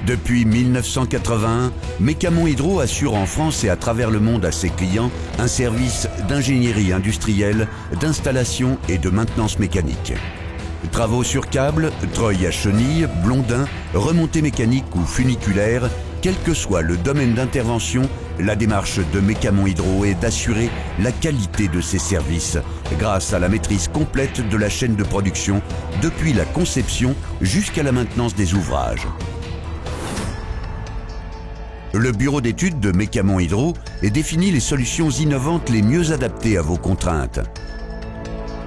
Depuis 1981, Mécamon Hydro assure en France et à travers le monde à ses clients un service d'ingénierie industrielle, d'installation et de maintenance mécanique. Travaux sur câble, treuil à chenilles, blondins, remontées mécaniques ou funiculaires, quel que soit le domaine d'intervention, la démarche de Mécamon Hydro est d'assurer la qualité de ses services grâce à la maîtrise complète de la chaîne de production depuis la conception jusqu'à la maintenance des ouvrages. Le bureau d'études de Mécamon Hydro définit les solutions innovantes les mieux adaptées à vos contraintes.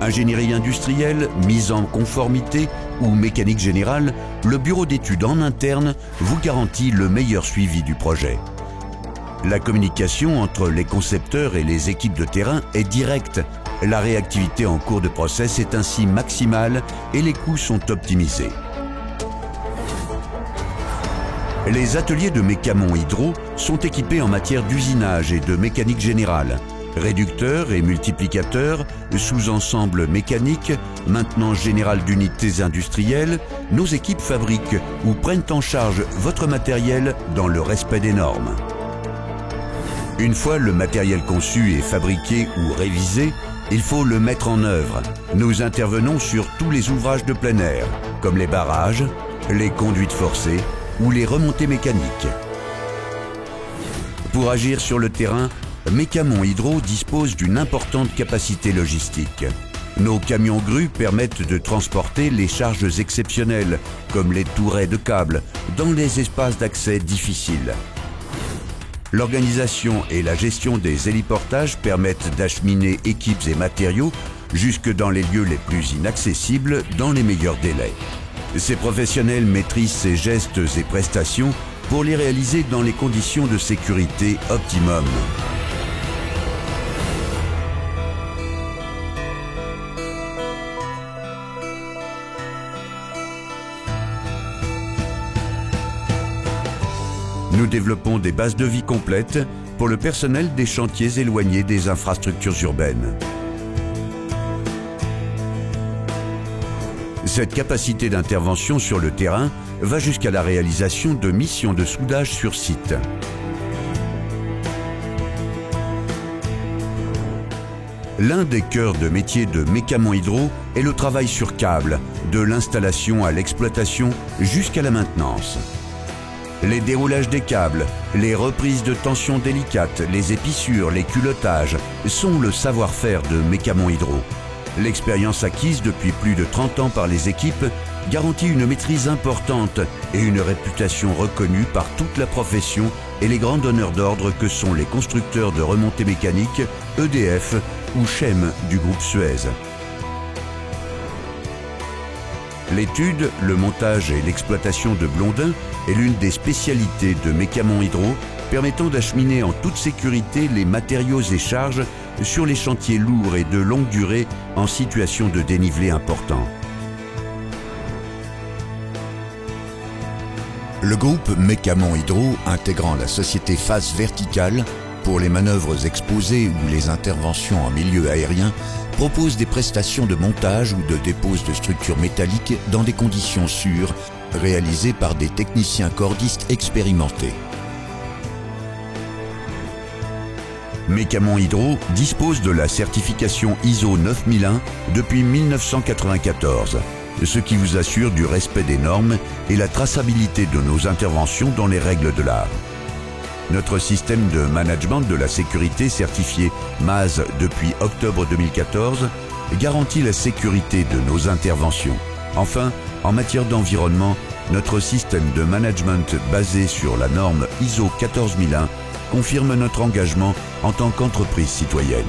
Ingénierie industrielle, mise en conformité ou mécanique générale, le bureau d'études en interne vous garantit le meilleur suivi du projet. La communication entre les concepteurs et les équipes de terrain est directe. La réactivité en cours de process est ainsi maximale et les coûts sont optimisés. Les ateliers de Mécamon Hydro sont équipés en matière d'usinage et de mécanique générale. Réducteurs et multiplicateurs, sous-ensembles mécaniques, maintenance générale d'unités industrielles, nos équipes fabriquent ou prennent en charge votre matériel dans le respect des normes. Une fois le matériel conçu et fabriqué ou révisé, il faut le mettre en œuvre. Nous intervenons sur tous les ouvrages de plein air, comme les barrages, les conduites forcées ou les remontées mécaniques. Pour agir sur le terrain, Mécamon Hydro dispose d'une importante capacité logistique. Nos camions grues permettent de transporter les charges exceptionnelles, comme les tourets de câbles, dans les espaces d'accès difficiles. L'organisation et la gestion des héliportages permettent d'acheminer équipes et matériaux jusque dans les lieux les plus inaccessibles dans les meilleurs délais. Ces professionnels maîtrisent ces gestes et prestations pour les réaliser dans les conditions de sécurité optimum. Nous développons des bases de vie complètes pour le personnel des chantiers éloignés des infrastructures urbaines. Cette capacité d'intervention sur le terrain va jusqu'à la réalisation de missions de soudage sur site. L'un des cœurs de métier de Mécamon Hydro est le travail sur câble, de l'installation à l'exploitation jusqu'à la maintenance. Les déroulages des câbles, les reprises de tension délicates, les épissures, les culottages sont le savoir-faire de Mécamon Hydro. L'expérience acquise depuis plus de 30 ans par les équipes garantit une maîtrise importante et une réputation reconnue par toute la profession et les grands donneurs d'ordre que sont les constructeurs de remontées mécaniques, EDF ou Schem du groupe Suez. L'étude, le montage et l'exploitation de blondins est l'une des spécialités de Mécamon Hydro, permettant d'acheminer en toute sécurité les matériaux et charges sur les chantiers lourds et de longue durée en situation de dénivelé important. Le groupe Mécamon Hydro, intégrant la société Phase Verticale, pour les manœuvres exposées ou les interventions en milieu aérien, propose des prestations de montage ou de dépose de structures métalliques dans des conditions sûres, réalisées par des techniciens cordistes expérimentés. Mécamon Hydro dispose de la certification ISO 9001 depuis 1994, ce qui vous assure du respect des normes et la traçabilité de nos interventions dans les règles de l'art. Notre système de management de la sécurité certifié MAS depuis octobre 2014 garantit la sécurité de nos interventions. Enfin, en matière d'environnement, notre système de management basé sur la norme ISO 14001 confirme notre engagement en tant qu'entreprise citoyenne.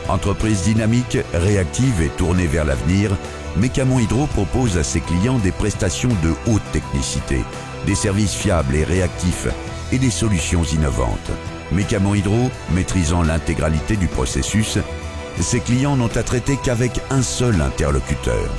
Entreprise dynamique, réactive et tournée vers l'avenir, Mécamon Hydro propose à ses clients des prestations de haute technicité, des services fiables et réactifs et des solutions innovantes. Mécamon Hydro, maîtrisant l'intégralité du processus, ses clients n'ont à traiter qu'avec un seul interlocuteur.